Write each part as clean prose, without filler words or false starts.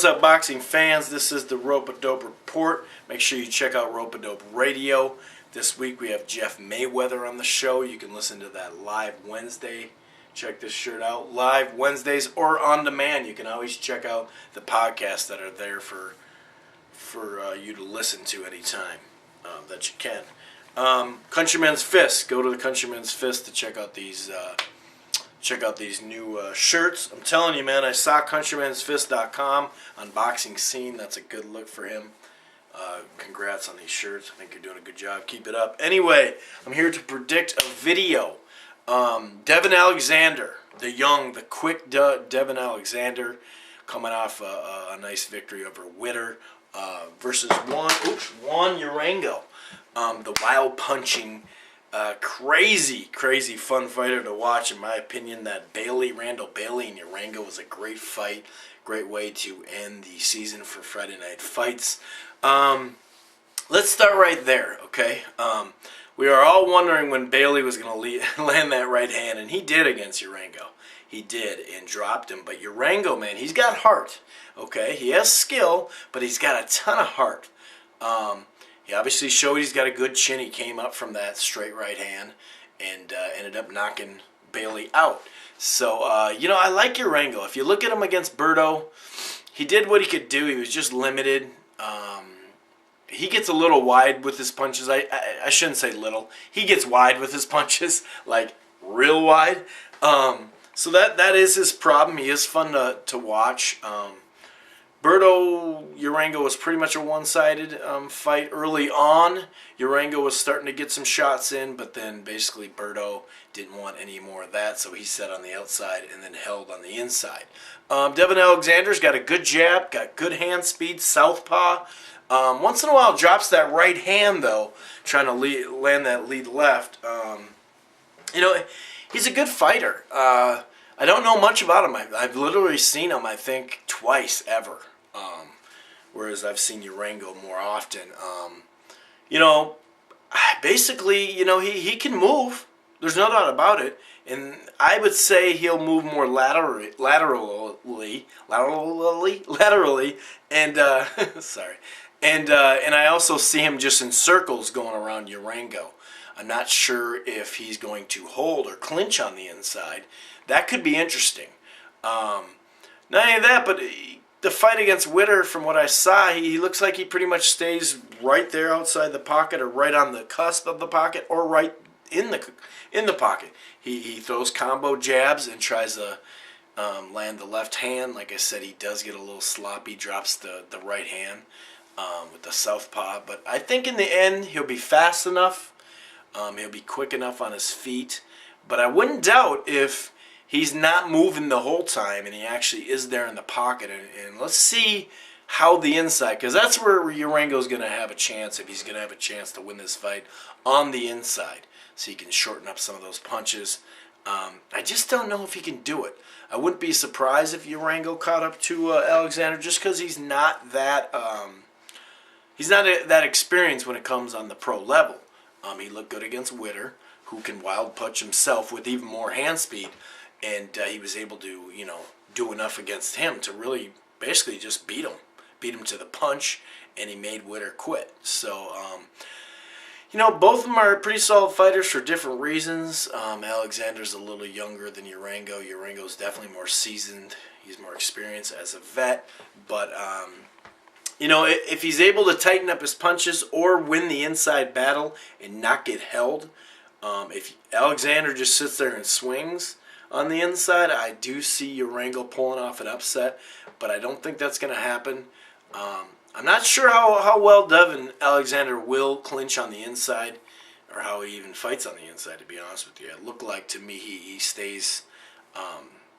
what's up, boxing fans? This is the Rope-A-Dope Report. Make sure you check out Rope-A-Dope Radio. This week we have Jeff Mayweather on the show. You can listen to that live Wednesday. Check this shirt out. Live Wednesdays or on demand. You can always check out the podcasts that are there for you to listen to anytime that you can. Countryman's Fist. Go to the Countryman's Fist to check out these new shirts. I'm telling you, man, I saw countrymansfist.com unboxing scene. That's a good look for him. Congrats on these shirts. I think you're doing a good job. Keep it up. Anyway, I'm here to predict a video. Devon Alexander, the quick Devon Alexander, coming off a nice victory over Witter versus Juan Urango, the wild punching, crazy fun fighter to watch. In my opinion, that Randall Bailey and Urango was a great fight. Great way to end the season for Friday Night Fights. Let's start right there, okay? We are all wondering when Bailey was going to land that right hand, and he did against Urango. He did, and dropped him. But Urango, man, he's got heart, okay? He has skill, but he's got a ton of heart. He obviously showed he's got a good chin. He came up from that straight right hand and ended up knocking Bailey out. So, I like Urango. If you look at him against Berto, he did what he could do. He was just limited. He gets a little wide with his punches. I shouldn't say little. He gets wide with his punches, like real wide. So that is his problem. He is fun to watch. Berto Urango was pretty much a one-sided fight early on. Urango was starting to get some shots in, but then basically Berto didn't want any more of that, so he sat on the outside and then held on the inside. Devon Alexander's got a good jab, got good hand speed, southpaw. Once in a while drops that right hand, though, trying to land that lead left. He's a good fighter. I don't know much about him. I've literally seen him, I think, twice ever. Whereas I've seen Urango more often. Basically, he can move. There's no doubt about it. And I would say he'll move more laterally, and sorry. And I also see him just in circles going around Urango. I'm not sure if he's going to hold or clinch on the inside. That could be interesting. Not only that, but the fight against Witter, from what I saw, he looks like he pretty much stays right there outside the pocket, or right on the cusp of the pocket, or right in the pocket. He throws combo jabs and tries to land the left hand. Like I said, he does get a little sloppy, drops the right hand with the southpaw. But I think in the end, he'll be fast enough. He'll be quick enough on his feet. But I wouldn't doubt if he's not moving the whole time and he actually is there in the pocket. And let's see how the inside, because that's where Urango's going to have a chance, if he's going to have a chance to win this fight, on the inside. So he can shorten up some of those punches. I just don't know if he can do it. I wouldn't be surprised if Urango caught up to Alexander, just because he's not that that experienced when it comes on the pro level. He looked good against Witter, who can wild punch himself with even more hand speed, and he was able to do enough against him to really basically just beat him to the punch, and he made Witter quit. So both of them are pretty solid fighters for different reasons. Alexander's a little younger than Urango. Urango's definitely more seasoned. He's more experienced as a vet. But, if he's able to tighten up his punches or win the inside battle and not get held, if Alexander just sits there and swings on the inside, I do see Urango pulling off an upset. But I don't think that's going to happen. I'm not sure how well Devon Alexander will clinch on the inside, or how he even fights on the inside, to be honest with you. It looked like, to me, he stays,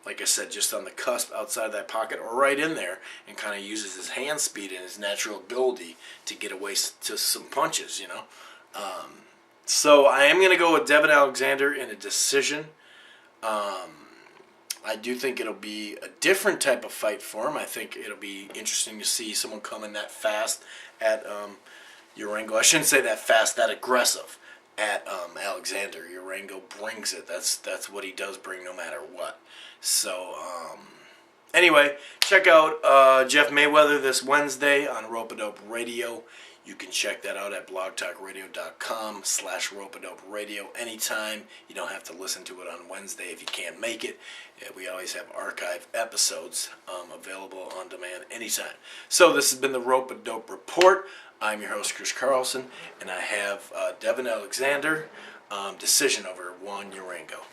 like I said, just on the cusp outside that pocket, or right in there, and kind of uses his hand speed and his natural ability to get away to some punches, So I am going to go with Devon Alexander in a decision. I do think it'll be a different type of fight for him. I think it'll be interesting to see someone come in that fast at Urango. I shouldn't say that fast, that aggressive at Alexander. Urango brings it. That's what he does bring no matter what. So, Anyway, check out Jeff Mayweather this Wednesday on Rope-A-Dope Radio. You can check that out at blogtalkradio.com/Rope-A-Dope Radio anytime. You don't have to listen to it on Wednesday if you can't make it. We always have archive episodes available on demand anytime. So this has been the Rope-A-Dope Report. I'm your host, Chris Carlson, and I have Devon Alexander, decision over Juan Urango.